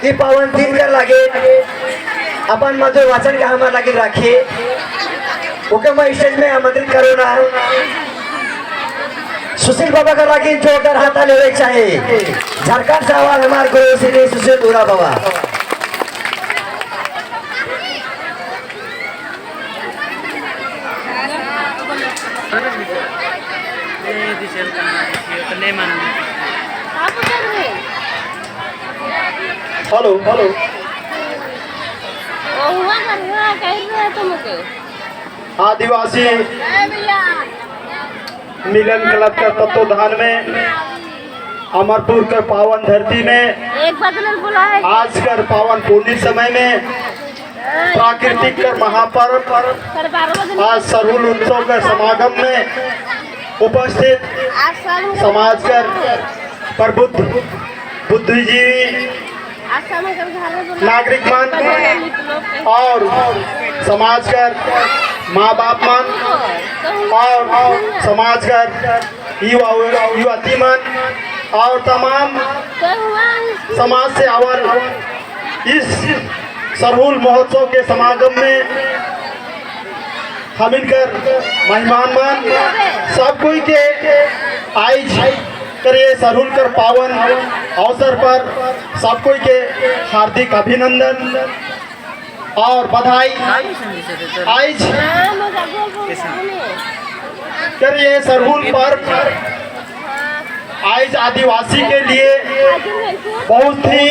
ती पावन दिन कर लागे अपन मधुर वचन का हमारा लगे रखिए ओके मैं स्टेज में आमंत्रित करूँ ना सुशील बाबा का लगे जो कर हाथा ले चाहिए झारखंड से आवाज हमारे गुरु श्री सुशील दूरा बाबा हेलो हेलो आदिवासी मिलन क्लब का तत्वाधान में अमरपुर के पावन धरती में आज कर पावन पूर्णिमा समय में प्राकृतिक कर महापर्व आज सरहुल उत्सव के समागम में उपस्थित समाज कर प्रबुद्ध बुद्धिजीवी नागरिक मन और समाज कर माँ बाप मन और समाज कर युवती मन और तमाम समाज से आवर इस सरहुल महोत्सव के समागम में हम इनकर मेहमान मन सब कोई के आज करिए सरहुल कर पावन अवसर पर सब कोई के हार्दिक अभिनंदन और बधाई। आज करिए सरहुल पर्व आज आदिवासी के लिए बहुत ही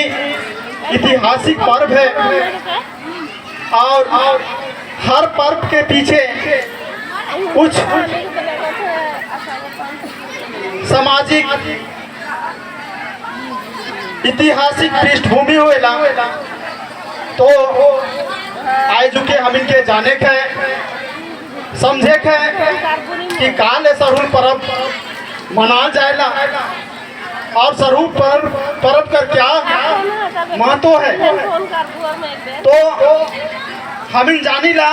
ऐतिहासिक पर्व है और हर पर्व के पीछे कुछ सामाजिक ऐतिहासिक पृष्ठभूमि होएला तो आज के हम इनके जाने के समझे के कि काल सरहुल पर्व मनाया जाएला और सरहुल पर्व का क्या महत्व है तो हम जानी ला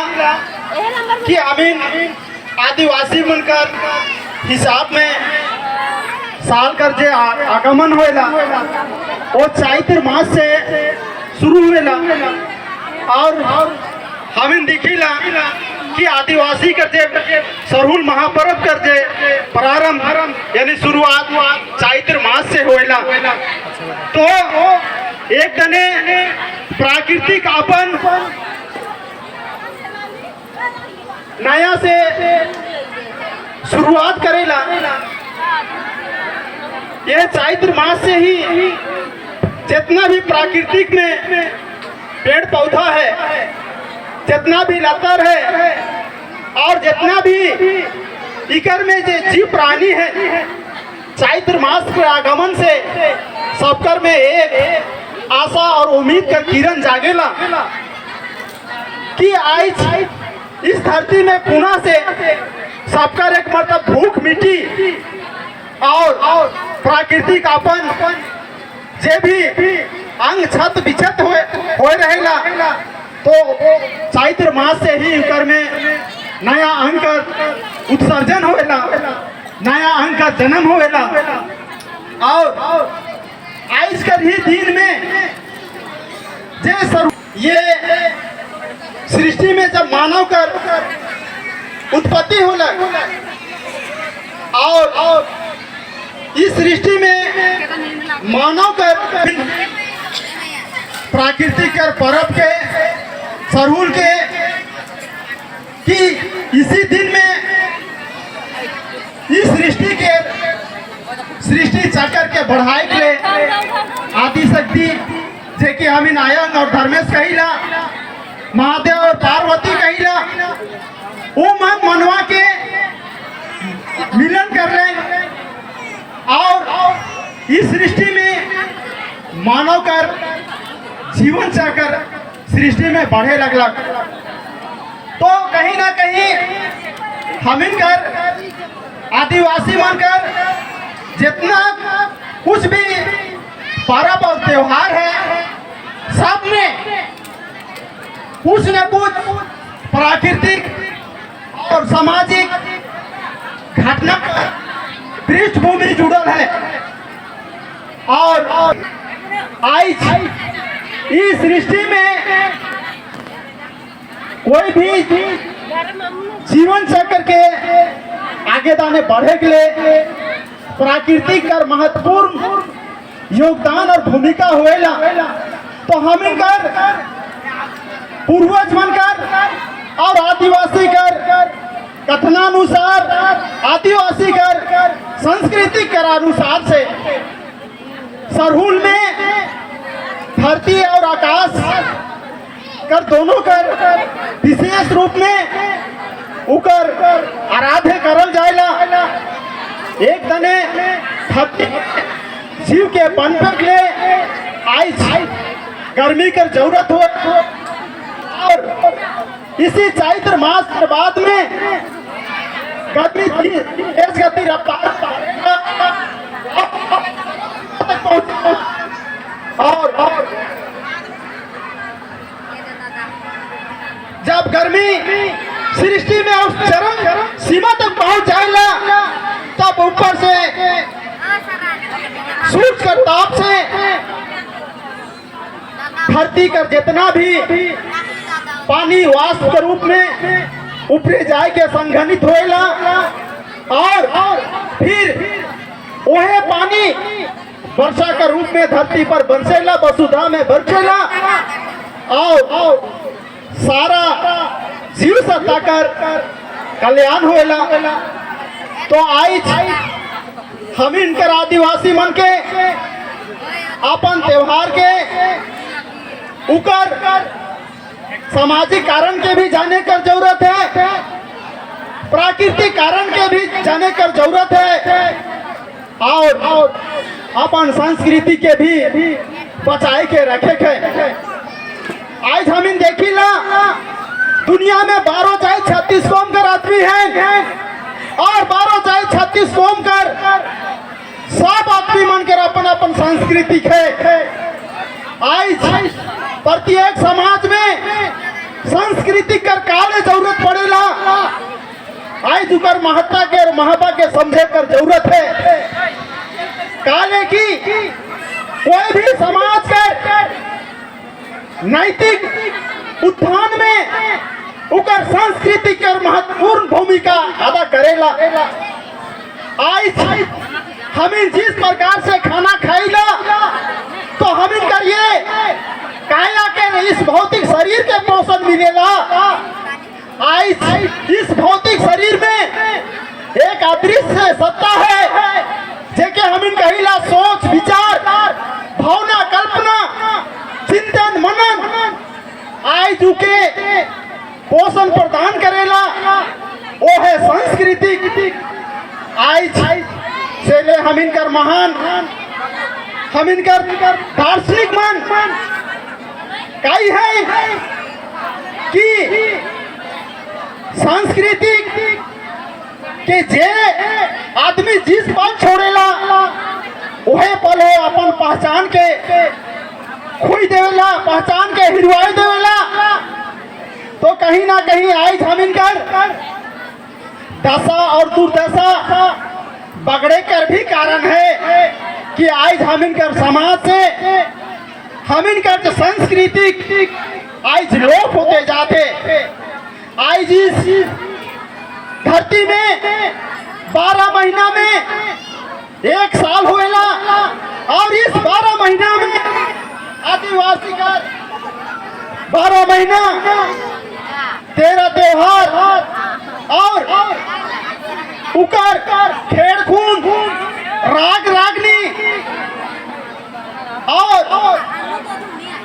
कि हम आदिवासी बनकर हिसाब में साल कर जे आगमन होएला वो चैत्र मास से शुरू हुएला और हम देखिला कि आदिवासी कर जे सरहुल महापर्व कर जे प्रारंभ यानी शुरुआत चैत्र मास से होएला तो एक दने प्राकृतिक अपन नया से शुरुआत करेला ये चैत्र मास से ही जितना भी प्राकृतिक में पेड़ पौधा है जितना भी लतर है और जितना भी इकर में जो जीव प्राणी है चैत्र मास के आगमन से सबकर में एक आशा और उम्मीद का किरण जागेला कि आज इस धरती में पुनः से सबकर एक मतलब भूख मिटी और प्राकृतिक अपन जे भी अंग छत बिछत हो रहेला तो चैत्र मास से ही उकर में नया अंग का उत्सर्जन होएला नया अंग का जन्म होएला और आज कर ही दिन में ये सृष्टि में जब मानव कर उत्पत्ति होला और इस सृष्टि में मानव कर प्राकृतिक कर पर्व के सरहुल के कि इसी दिन में इस सृष्टि चक्र के बढ़ाई के आदि शक्ति जे कि हम नायक और धर्मेश कहिला महादेव और पार्वती कहिला वो मनवा के मिलन कर रहे और इस सृष्टि में मानव कर जीवन चक्र सृष्टि में बढ़े लगला तो कहीं ना कहीं हम इनकर आदिवासी मनकर जितना कुछ भी पर्व और त्योहार है सब में कुछ न कुछ प्राकृतिक और सामाजिक घटना पृष्ठभूमि जुड़ल है और आज इस सृष्टि में कोई भी जीवन चक्र के आगे दाने बढ़े के लिए प्राकृतिक कर महत्वपूर्ण योगदान और भूमिका होएला। तो हम कर पूर्वज बनकर और आदिवासी कर कथनानुसार आदिवासी कर संस्कृति कर अनुसार से सरहुल में धरती और आकाश कर दोनों कर विशेष रूप में उकर आराध्य करल जाएला। एक दने धरती जीव के बनकर के आज गर्मी कर जरूरत हो और इसी चैत्र मास के बाद में गर्मी तेज गति रफ्तार और जब गर्मी सृष्टि में उस चरम सीमा तक पहुंच जाएगा तब ऊपर से सूरज का ताप से धरती का जितना भी पानी वाष्प के रूप में ऊपरी जाए के संघनित होएला और फिर वह पानी वर्षा के रूप में धरती पर बरसेला, वसुधा में बरसेला और सारा जीव सत्ता कर कल्याण होएला। तो आज हम इनकर आदिवासी मन के अपन त्योहार के उकर सामाजिक कारण के भी जाने कर जरूरत है, प्राकृतिक कारण के भी जाने कर जरूरत है और अपन संस्कृति के भी बचाए के रखे के। आज हम इन देखिला दुनिया में 12 चाहे 36 कौम कर आदमी हैं और 12 चाहे 36 कौम कर सब आदमी मानकर अपन अपन संस्कृति है। आज प्रत्येक समाज में संस्कृति कर काले जरूरत पड़ेला। आज उकर महत्ता के और महत्ता के समझे कर जरूरत है। काले की कोई भी समाज के नैतिक उत्थान में उकर संस्कृति के महत्वपूर्ण भूमिका अदा करेला। आज हम जिस प्रकार से खाना खाईला तो हम इनका ये काया के इस भौतिक शरीर के पोषण मिलेला। आज इस भौतिक शरीर में एक अदृश्य सत्ता है जेके हम इन कहिला सोच विचार भावना कल्पना चिंतन मनन आज के पोषण प्रदान करेला। वो है संस्कृति। आज से ले हम इनकर महान हम इनकर दार्शनिक मन कई है कि संस्कृति के जे आदमी जिस पल छोड़ेला वह पल हो अपन पहचान के खोई देवेला, पहचान के हिरवाई देवेला। तो कहीं ना कहीं आज हम इनकर दशा और दुर्दशा बगड़े कर भी कारण है कि आज हम इनकर समाज से हम इनकर जो संस्कृति आज लोप होते जाते। आज इस धरती में 12 महीना में 1 साल होएला और इस 12 महीना में आदिवासी का 12 महीना 13 त्योहार और उकर खेड़ खून राग रागनी और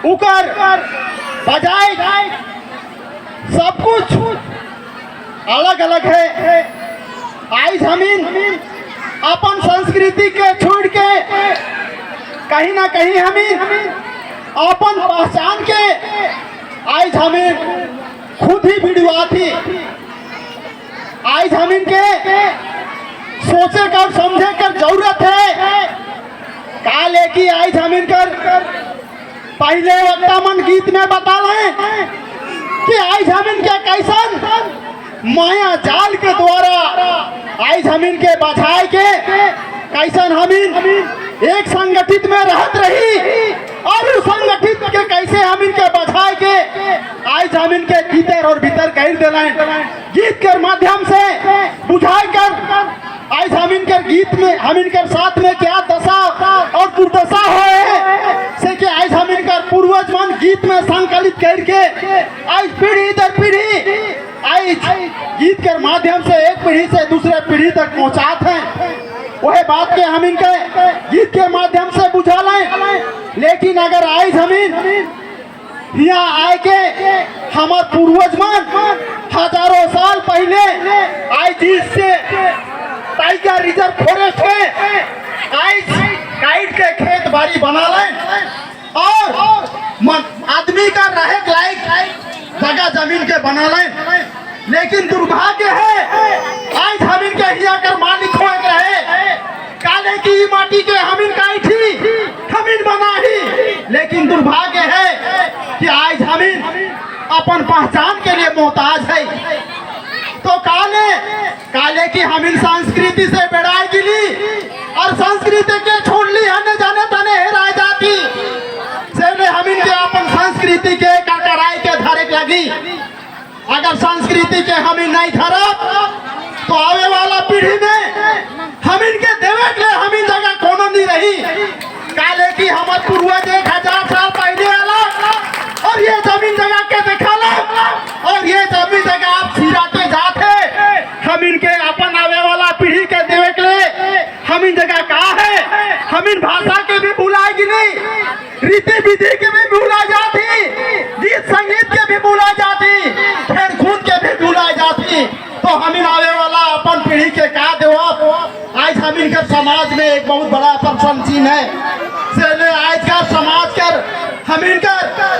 उकर बजाए सब कुछ अलग अलग है। आज हम अपन संस्कृति के छोड़ के कहीं ना कहीं हम अपन पहचान के आज हमें खुद ही बिड़वा थी। आज हम इनके सोचे कर समझे कर जरूरत है। काले की आज हम इनकर पहले वक्ता मन गीत में बता रहे कि आज हम इनके कैसन माया जाल के द्वारा आज हम इनके बचाए के कैसन हम एक संगठित में रहत रही और उस संगठित के कैसे हम इनके बचाए के आज हम इनके भीतर और भीतर कह दिलाएं गीत के माध्यम से बुझाई कर आज हम इनके गीत में हम इनके साथ में क्या दशा और दुर्दशा हुए से कि आज हम इनका पूर्वज मन गीत में संकलित करके आज पीढ़ी दर पीढ़ी आज गीत के माध्यम से एक पीढ़ी से दूसरे पीढ़ी तक पहुंचाते हैं वह बात के हम इनके गीत के माध्यम से बुझा लें। लेकिन अगर आज हम यहाँ आए के हमारे पूर्वज मन हजारों साल पहले आज इससे टाइगर रिजर्व फॉरेस्ट में आज काइट के खेत बाड़ी बना लें और आदमी का रहे लायक जगह जमीन के बना लें। लेकिन दुर्भाग्य है आज हम इनके हिया कर मालिक हो रहे काले की माटी के हम इनका हम इन बना ही। लेकिन दुर्भाग्य है कि आज हम अपन पहचान के लिए मोहताज है तो काले की हम इन संस्कृति से बेड़ाई गिली और संस्कृति के छोड़ ली हने जाने तने हेरा जाती से हम इनके अपन संस्कृति के कटराई के धारे लगी। अगर संस्कृति के हम नहीं धरा तो आने वाला पीढ़ी में हम इनके देवे के हम इन जगह कोनो नहीं रही। काले की हमारे पूर्वज 1000 साल पहले आला और ये जमीन जगह के दिखाला और ये जमीन जगह आप सिराते जाते हम इनके अपन आने वाला पीढ़ी के देवे के लिए हम इन जगह कहा है हम इन भाषा के भी भुलाएगी नहीं रीति विधि के भी भूला जाती गीत संगीत के भी भूला जाती खेल कूद के भी भूला जाती तो हम इन आने वाला अपन पीढ़ी के का देवा। आज हम इनके समाज में एक बहुत बड़ा प्रशंसीन है से आज का समाज कर हम इनका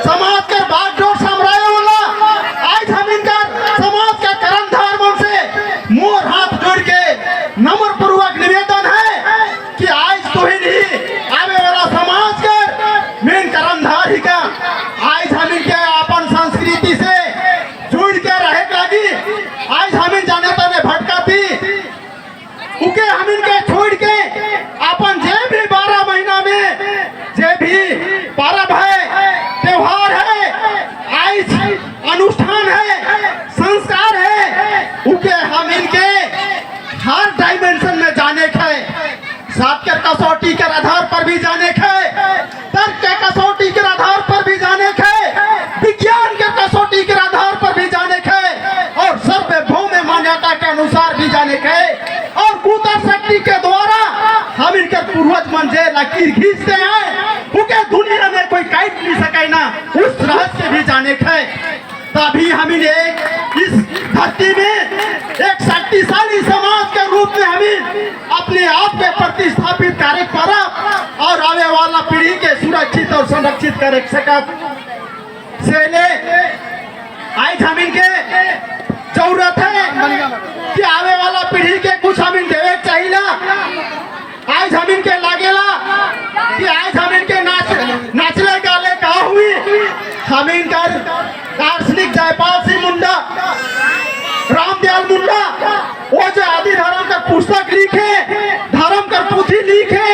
समाज कर बागडोर साम्राज्य वाला आज हम इनका समाज का कर्म धर्म से मोर हाथ जोड़ के नम्र पूर्वक निवेदन है कि आज तो ही नहीं आने वाला समाज कर मेन कर्मधारी का आज हम इनके अपन संस्कृति से जुड़ के रहे लगी। आज हम इन जाने तने भटकाती उके हम इनके छोड़ के अपन जे भी 12 महीना में जे भी पर्व है त्योहार है आज अनुष्ठान है संस्कार है उके हम इनके हर डायमेंशन में जाने के सात के कसौटी के आधार पर भी जाने के तर्क के कसौटी के आधार पर भी जाने के विज्ञान के कसौटी के आधार पर भी जाने के और सर्वभौम मान्यता के अनुसार भी जाने के और कूतर शक्ति के द्वारा हम इनके पूर्वज मन जे लकीर खींचते हैं उनके दुनिया में कोई काट नहीं सके ना उस रहस्य भी जाने के तभी हम इस धरती में एक शक्तिशाली समाज के रूप में हम अपने आप के प्रतिस्थापित कार्य करब और आने वाला पीढ़ी के सुरक्षित और संरक्षित कर सकब से ले आज हम इनके जरूरत है कि आने वाला पीढ़ी के कुछ हम इन देवे चाहिए। आज हम इनके लागेला कि आज हम इनके नाचले गाले कहा हुई हम इनका दार्शनिक जयपाल सिंह मुंडा रामदयाल मुंडा वो जो आदि धर्म का पुस्तक लिखे धर्म का पुथी लिखे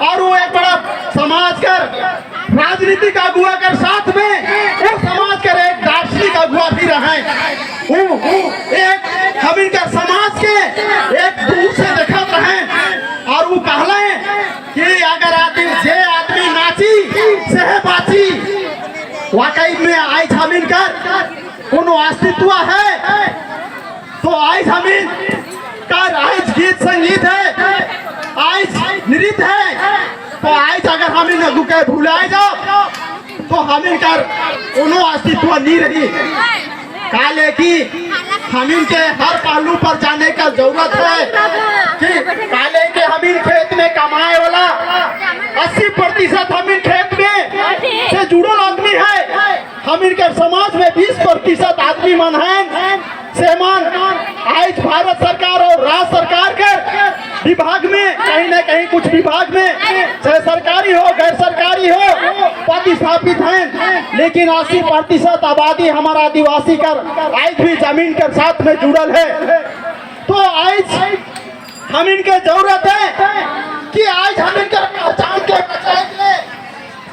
और वो एक बड़ा समाज कर राजनीतिक अगुआ कर साथ में वो समाज कर एक दार्शनिक अगुआ भी रहे एक हम इनका समाज के एक दूर से देखा रहे और वो कहले कि अगर आदमी नाची से बाची वाकई में आज हम इनका कोनो अस्तित्व है तो आज हम कर आज गीत संगीत है आज नृत्य है तो आज अगर हम इन अगू के भुलाए जाओ तो हम इनका कोनो अस्तित्व नहीं रही। काले की हम इनके हर पहलू पर जाने का जरूरत है कि काले के हम इन खेत में कमाए वाला 80% हम इन खेत में से जुड़ल आदमी है हम इनके समाज में 20% आदमी मन है से मन आज भारत सरकार और राज्य सरकार के विभाग में कहीं न कहीं कुछ विभाग में चाहे सरकारी हो गैर सरकारी हो प्रतिस्थापित हैं लेकिन 80% आबादी हमारा आदिवासी कर आज भी जमीन के साथ में जुड़ल है। तो आज हम इनके जरूरत है कि आज हम इनके पहचान के बचाएंगे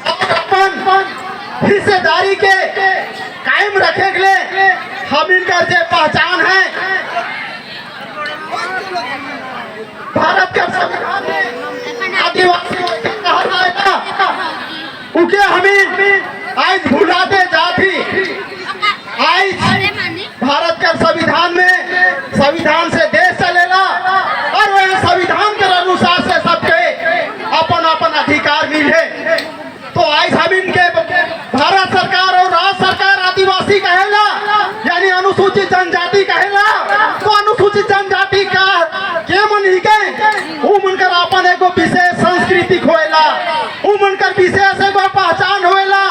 और अपन फिर से भाईचारी के कायम रखे के लिए हम इनका जो पहचान है भारत के संविधान में आदिवासियों के कहा जाएगा उनके हमें आज भुलाते जाती। आज भारत के संविधान में संविधान से देश चलेगा और वह संविधान के अनुसार से सबके अपन अपन अधिकार मिले। तो आज हम इनके भारत सरकार और राज्य सरकार आदिवासी कहेला यानी अनुसूचित जनजाति कहेला। तो अनुसूचित जनजाति का के मन ही के उनकर अपन एगो विशेष संस्कृति होएला, उनकर विशेष एगो पहचान होएला,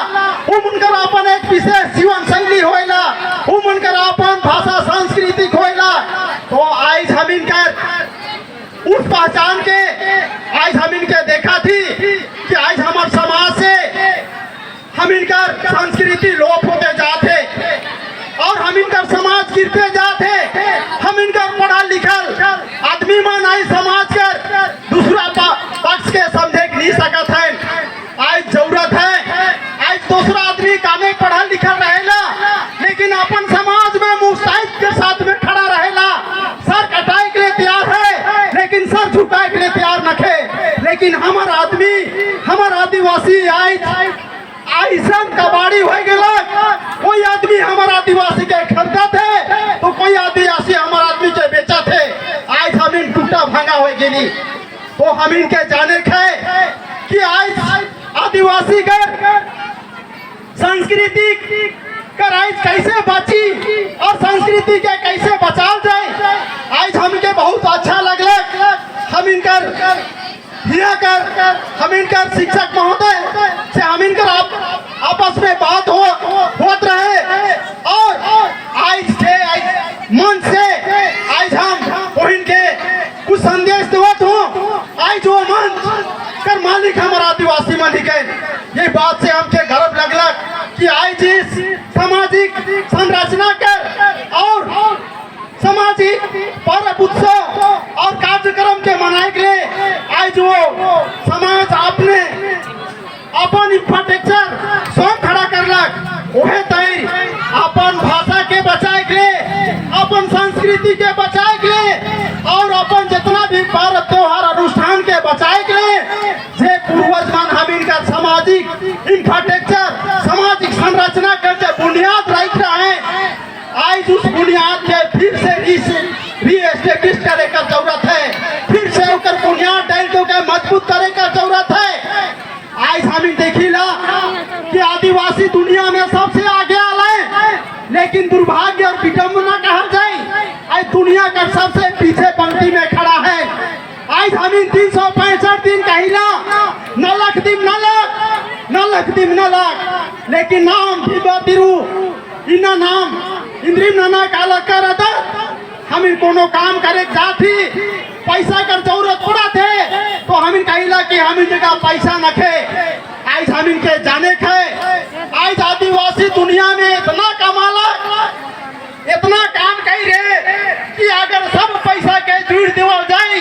उनकर अपन एक विशेष जीवन शैली होएला, उनकर अपन भाषा संस्कृति होएला। तो आज हम इनकर उस पहचान के आज हम इनके देखा थी कि आज हमारे समाज से हम इनकर संस्कृति लोप होते जाते और हम इनकर समाज गिरते जाते। हम इनकर पढ़ा लिखल आदमी मन आई समाज कर दूसरा पक्ष के समझे नहीं सकत है। आज जरूरत है आज दूसरा आदमी कामे पढ़ा लिखल रहेला लेकिन अपन समाज में मुस्तैद के साथ में खड़ा रहेला। सर कटाए के लिए तैयार है लेकिन सर झुकाए के लिए तैयार नखे। लेकिन हमार आदमी हमार आदिवासी आज ऐसा कबाड़ी हो गया। कोई आदमी हमारे आदिवासी के खरीदा थे तो कोई आदिवासी हमारे आदमी के बेचा थे। आज हम इन टूटा भांगा हो गई। तो हम इनके जाने खे कि आज आदिवासी का संस्कृति का आज कैसे बची और संस्कृति के कैसे बचाव जाए। आज हमके बहुत अच्छा लगला। हम इनकर हम इनकर शिक्षक महोदय से हम इनकर आपस में बात होत रहे और आज के मन से आज हम इनके कुछ संदेश देवत हूँ। आज जो मन कर मालिक हमारा आदिवासी मालिक है। ये बात से हमके गर्व लगला कि आज इस सामाजिक संरचना कर और सामाजिक पर्व उत्सव और कार्यक्रम के मनाए के लिए आज वो समाज आपने अपन इंफ्रास्ट्रक्चर स्वयं खड़ा करलक। वह तय अपन भाषा के बचाए के लिए अपन संस्कृति के बचाए के लिए और अपन जितना भी पर्व त्योहार अनुष्ठान के बचाए के लिए जे पूर्वज मन हम इनका सामाजिक इंफ्रास्ट्रक्चर सामाजिक संरचना कर बुनियाद रख रहे हैं। आज उस बुनियाद के फिर से रीएस्टेब्लिश करे का जरूरत है। फिर से उनकर बुनियाद डाल के मजबूत करे का जरूरत है। आज हम देखिला कि आदिवासी दुनिया में सबसे आगे आए लेकिन दुर्भाग्य और विडम्बना कहा जाए आज दुनिया का सबसे पीछे पंक्ति में खड़ा है। आज हम इन 365 दिन कहिला न लख दिन न लाख लेकिन नाम तिरु इना नाम इंद्रिम नाना काला कर हम इन कोनो काम करे जाती पैसा कर जरूरत पड़ा थे तो हम इन कहिला कि हम इन जगह पैसा नखे। आज हम इनके जाने खे आज आदिवासी दुनिया में इतना कमाला इतना काम कर रहे कि अगर सब पैसा के जुड़ देवल जाए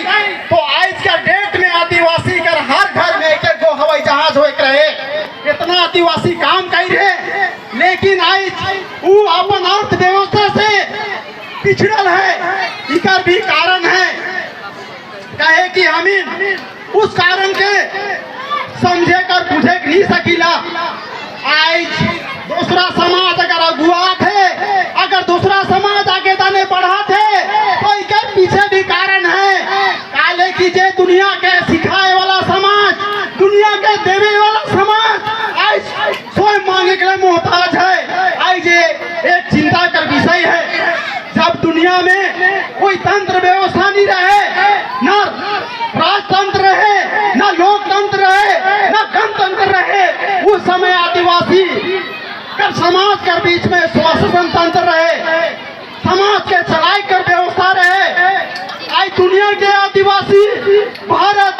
तो आज का डेट में आदिवासी कर हर घर में एक गो हवाई जहाज हो रहे। इतना आदिवासी काम कर रहे लेकिन आज वो अपन अर्थव्यवस्था से पिछड़ल है। इसका भी कारण है कहे कि हम उस कारण के समझे कर बुझे नहीं सकीला। आज दूसरा समाज अगर अगुआ थे अगर दूसरा समाज आगे दाने बढ़ा थे तो इसके पीछे भी कारण है। काले की जे दुनिया के सिखाए वाला समाज दुनिया के देवे वाला समाज आज स्वयं मांगे के लिए मोहताज है। आज ये एक चिंता का विषय है। जब दुनिया में कोई तंत्र व्यवस्था नहीं रहे न राजतंत्र रहे न लोकतंत्र रहे न गणतंत्र रहे उस समय आदिवासी कर समाज के बीच में शासन तंत्र रहे समाज के चलाई कर व्यवस्था रहे। आज दुनिया के आदिवासी भारत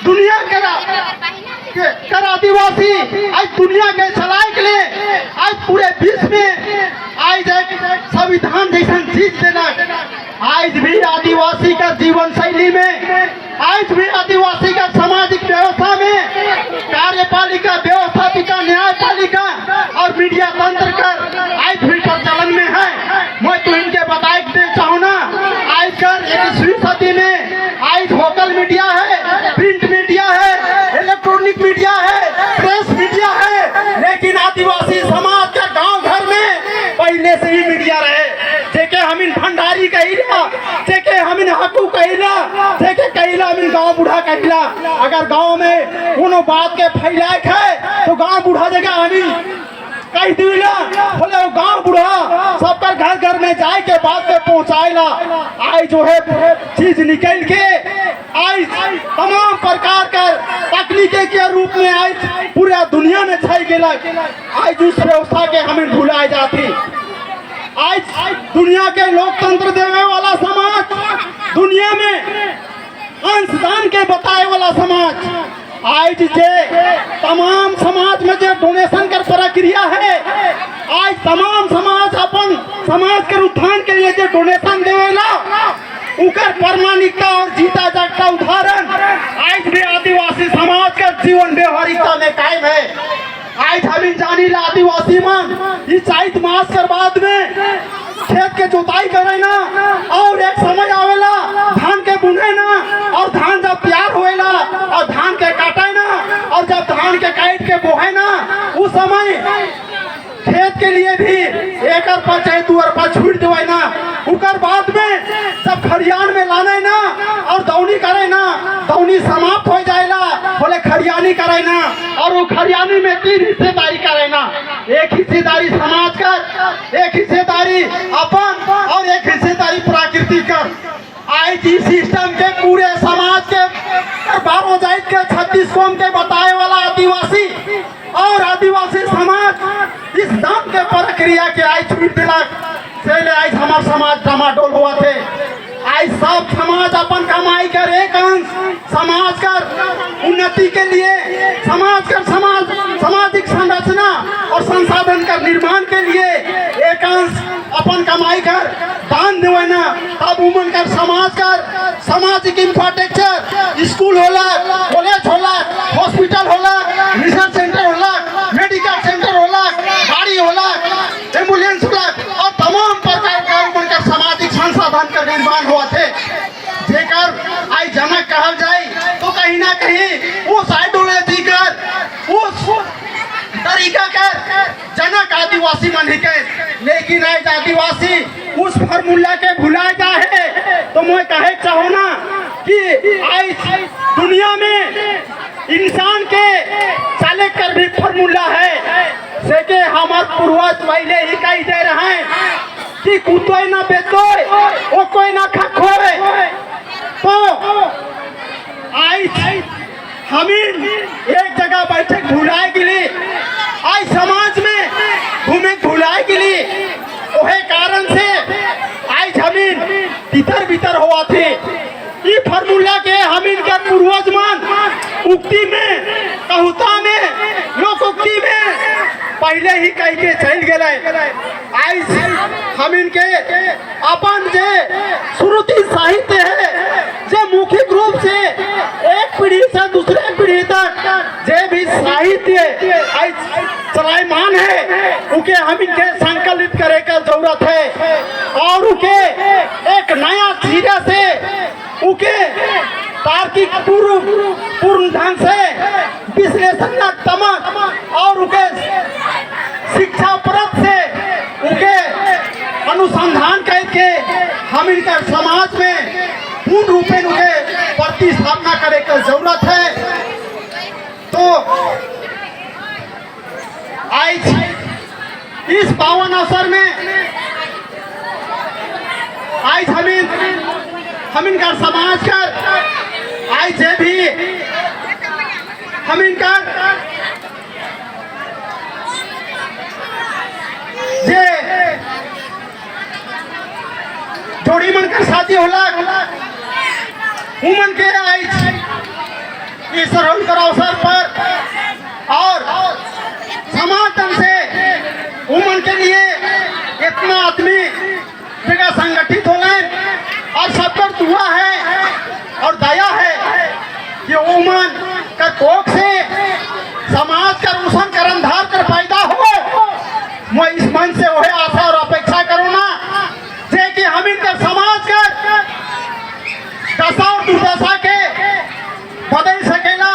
दुनिया कर आदिवासी आज दुनिया के चलाए के लिए आज पूरे विश्व में आज एक संविधान जैसा चीज देना। आज भी आदिवासी का जीवन शैली में आज भी आदिवासी का सामाजिक व्यवस्था में कार्यपालिका व्यवस्थापिका न्यायपालिका पहले से ही मीडिया रहे जेके हमिन भंडारी कहिला, जेके हमिन हकू कहिला, जेके कहिला हमिन गांव बूढ़ा कहिला। अगर गांव में कोनो बात के फैलाए है तो गांव बूढ़ा जगह हमिन कह दिला बोले वो गांव बूढ़ा सबका घर घर में जाए के बात पे पहुंचाएला। आज जो है चीज निकल के आज तमाम प्रकार का तकनीकी के रूप में आज पूरा दुनिया में छाई गेला। आज उस व्यवस्था के हमें भुलाए जाती। आज दुनिया के लोकतंत्र देने वाला समाज, दुनिया में अंशदान के बताए वाला समाज, आज जे तमाम समाज में जो डोनेशन कर प्रक्रिया है, आज तमाम समाज अपन समाज के उत्थान के लिए जो डोनेशन देवेला उकर प्रमाणिकता और जीता जागता उदाहरण आज भी आदिवासी समाज का जीवन व्यवहारिकता में कायम है। आज हम जानी ला आदिवासी मन इस चैत मास के बाद में खेत के जोताई करे ना और एक समय आवेला धान के बुने ना और धान जब तैयार होएला और धान के काटे ना और जब धान के काट के बोहे ना उस समय खेत के लिए भी एकड़ पर चाहे 2 रुपया छूट देवे ना। उकर बाद में जब खरियान में लाने ना और दौनी करे ना, दौनी समाप्त हो जाएला बोले खरियानी करे ना और वो खरियानी में 3 हिस्सेदारी करे ना। एक हिस्सेदारी समाज का, एक हिस्सेदारी अपन और एक हिस्सेदारी प्राकृतिक का। आज इस सिस्टम के पूरे समाज के 12 जाति के 36 कौम के बताए वाला आदिवासी और आदिवासी समाज इस दाम के प्रक्रिया के आज छूट दिलक से आज हमार समाज डमाडोल हुआ थे। आज सब समाज अपन कमाई कर एक अंश समाज कर उन्नति के लिए समाज कर सामाजिक संरचना और संसाधन का निर्माण के लिए एक अंश अपन कमाई कर दान देवे ना। तब उमन कर समाज कर सामाजिक इंफ्रास्ट्रक्चर स्कूल होला, कॉलेज होला, हॉस्पिटल होला, रिसर्च सेंटर होला, मेडिकल सेंटर होला, गाड़ी होला, एम्बुलेंस होला और तमाम प्रकार का उमन कर सामाजिक संसाधन का निर्माण हुआ थे। जेकर आई जनक कहल जाए तो कहीं ना कहीं उस आइडियोलॉजी कर उस तरीका कर जनक आदिवासी मन ही के। लेकिन आज आदिवासी उस फार्मूला के भुला जाए तो मैं कहे चाहो ना कि आज दुनिया में इंसान के चाले कर भी फार्मूला है से के हमारे पूर्वज पहले ही कही दे रहे हैं कि कुतोय ना बेतोय वो कोई ना खखोए। तो आज हम एक जगह बैठे भुलाए गिली, आज समाज में घूमे भुलाए गिली। वही कारण से आज हम तितर बितर हुआ थे। ये फार्मूला के हम इनका पूर्वज मान उक्ति में, कहुता में, लोक उक्ति में पहले ही कह के चल गए। आज हम इनके अपन जे श्रुति साहित्य है जे मौखिक रूप से एक पीढ़ी से दूसरे पीढ़ी तक जे भी साहित्य चलायमान है उके हम इनके संकलित करे का जरूरत है और उके एक नया सिरे से उके तार्किक पूर्ण ढंग से विश्लेषणात्मक और उके शिक्षा परत से उके अनुसंधान करके हम इनका समाज में पूर्ण रूप में उनके प्रतिस्थापना करे की जरूरत है। तो आज इस पावन अवसर में आज हम इनका समाज का आज जे भी हम इनका जे जोड़ी मन कर शादी होला उमन के आज इस अवसर पर और समाज से उमन के लिए इतना आदमी जगह संगठित हो गए और सबका दुआ है और दया है कि उमन का कोख से समाज का रोशन करंधार कर पैदा हो। मैं इस मन से वही आशा और अपेक्षा करूँ ना जे कि हम इनका समाज का दशा और दुर्दशा के बदल सकेला।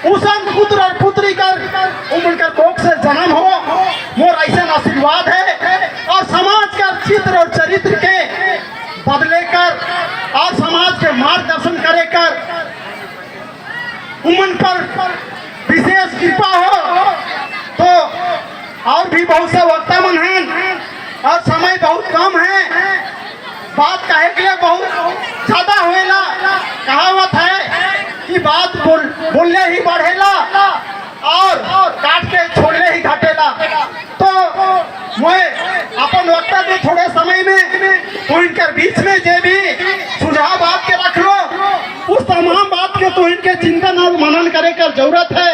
उसन पुत्र और पुत्री कर उमन का कोख से जन्म हो मोर ऐसा आशीर्वाद है और बहुत से वक्ता मन हैं और समय बहुत कम है, बात कहे के लिए बहुत ज्यादा होएला। कहावत है कि बात बोलने ही बढ़ेला और काट के छोड़ने ही घटेला। तो मैं अपन वक्ता दे थोड़े समय में तो इनके बीच में जे भी सुझाव बात के रख लो, उस तमाम बात के तो इनके चिंतन और मनन करे कर जरूरत है।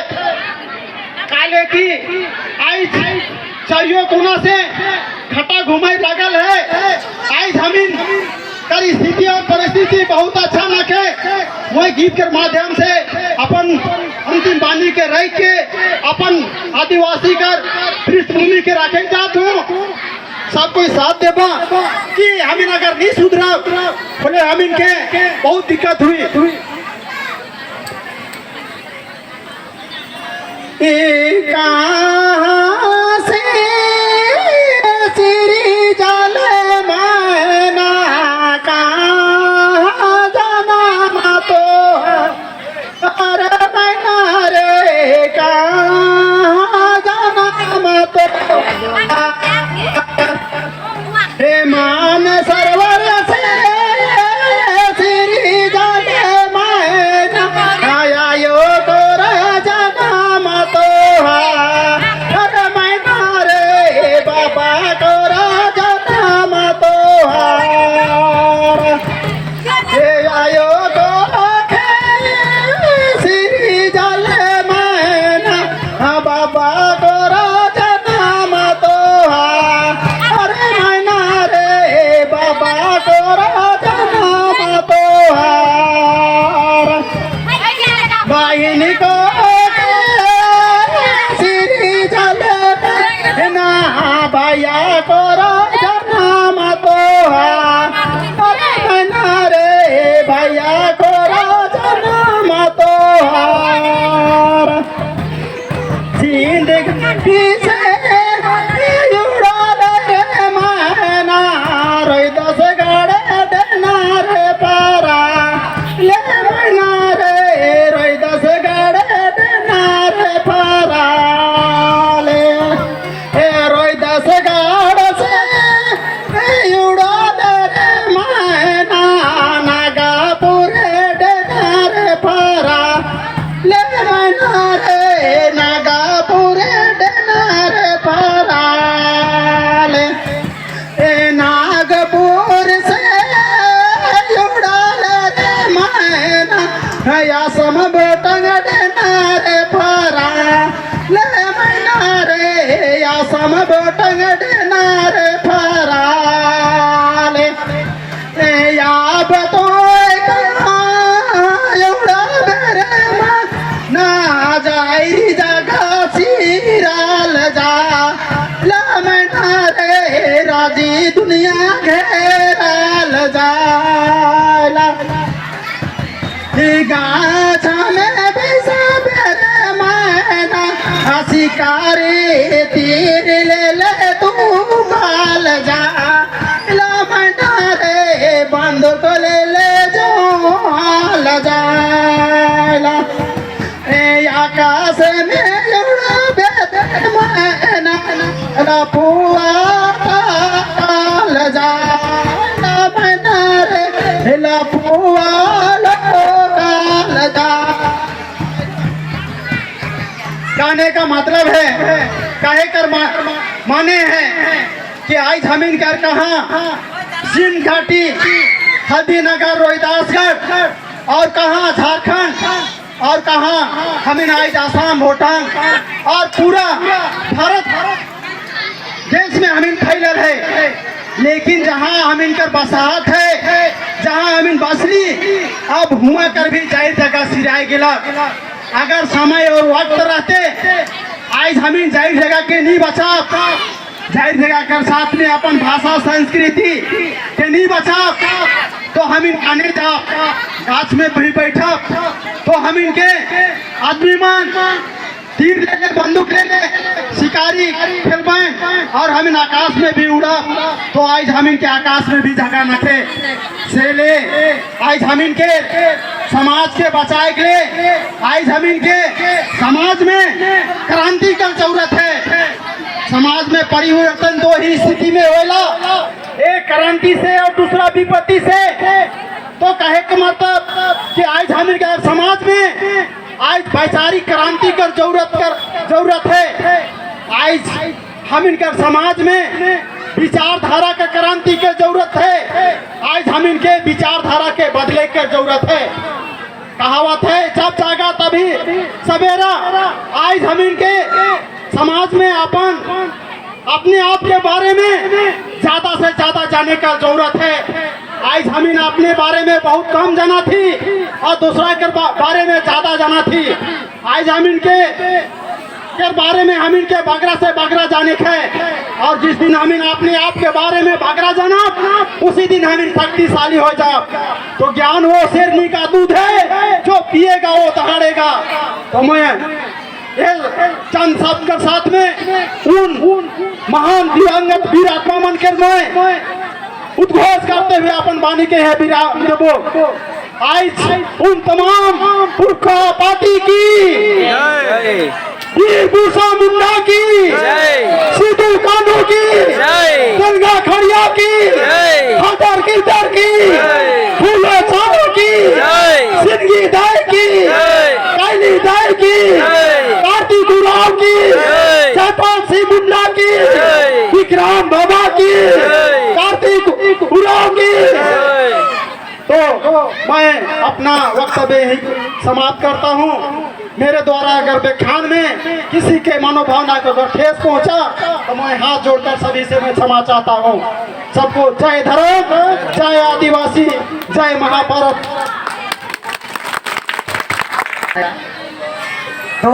काले की आई चारियों कोना से घटा घुमाई लागल है। आज जमीन कर स्थिति और परिस्थिति बहुत अच्छा नखे। वही गीत के माध्यम से अपन अंतिम वाणी के रह के अपन आदिवासी कर पृष्ठभूमि के रखे जात हूँ। सब कोई साथ देबा कि हमीन अगर नहीं सुधरा बोले हमीन के बहुत दिक्कत हुई। कहाँ से सिरी जल मैना कहाँ जाना तो अरे मैना रे कहाँ जाना तो हे मान सरोवर से सिरी जल मैना आयो तो सम बोटंग देनार फराले याब तो एवढा बेरे ना जाई जगा सिराल जा लमना रे राजी दुनिया घेराल जाला गाछा में बेसा बेरे मैना शिकारी तीर ले ले तू माल जा लमना रे बंदूक ले ले जो हाल जाला आकाश में उड़ा बेदे मैना लपुआ काल जा लमना रे लपुआ गाने का मतलब है काहे कर माने हैं कि आज जमीन कर कहाँ सिंध घाटी हल्दीनगर रोहिदासगढ़ और कहाँ झारखंड और कहाँ हमें आज आसाम भूटान और पूरा भारत देश में हमीन फैलल है। लेकिन जहाँ हमीन कर बसाहत है जहाँ हमीन बसली अब हुआ कर भी जाहिर जगह सिराए गिला। अगर समय और वक्त रहते आज हमीन जाहिर जगह के नहीं बचा जाहिर जगह कर साथ में अपन भाषा संस्कृति के नहीं बचा तो हमीन आने जा गाछ में भी बैठा तो हमीन के आदमी मान तीर ले ले बंदूक ले ले शिकारी खेलबैन और हमीन आकाश में भी उड़ा तो आज हमीन के आकाश में भी जगह नखे से ले आज हमीन के समाज के बचाए के लिए आज जमीन के समाज में क्रांति का जरूरत है। समाज में परिवर्तन दो ही स्थिति में होला, एक क्रांति से और दूसरा विपत्ति से। तो कहे का मतलब कि आज हम समाज में आज वैचारिक क्रांति कर जरूरत है। आज हम इनकर समाज में विचारधारा का क्रांति की जरूरत है। आज हम इनके विचारधारा के बदले की जरूरत है। कहावत है जब जागा तभी सवेरा। आज हम इनके समाज में अपने आप के बारे में ज्यादा से ज्यादा जाने का जरूरत है। आज हम इन अपने बारे में बहुत कम जाना थी और दूसरा के बारे में ज्यादा जाना थी। आज हम इनके बारे में हम इनके बगरा से बगरा जाने के, और जिस दिन हम इन अपने आप के बारे में बगरा जाना उसी दिन हम इन शक्तिशाली हो जाओ। तो ज्ञान वो शेरनी का दूध है, जो पिएगा वो दहाड़ेगा। तो मैं चंद शब्द के साथ में उन महान दिवंगत वीर आत्मा मन के मैं उद्घोष करते हुए अपन वाणी के है वीर आज उन तमाम पुरखा पार्टी की, वीर बिरसा मुंडा की, सिद्धू कान्हू की, गंगा खड़िया की, हटर किल्टर की, फूले चांदो की, सिंगी दाई की, कैली दाई की, कार्तिक उराव की, जयपाल सिंह मुंडा की, विक्रम बाबा की, कार्तिक उराव की। तो मैं अपना वक्तव्य यही समाप्त करता हूँ। मेरे द्वारा अगर व्याख्यान में किसी के मनोभावना को अगर ठेस पहुँचा तो मैं हाथ जोड़कर सभी से मैं क्षमा चाहता हूँ। सबको जय धर्म, जय आदिवासी, जय महाभारत। तो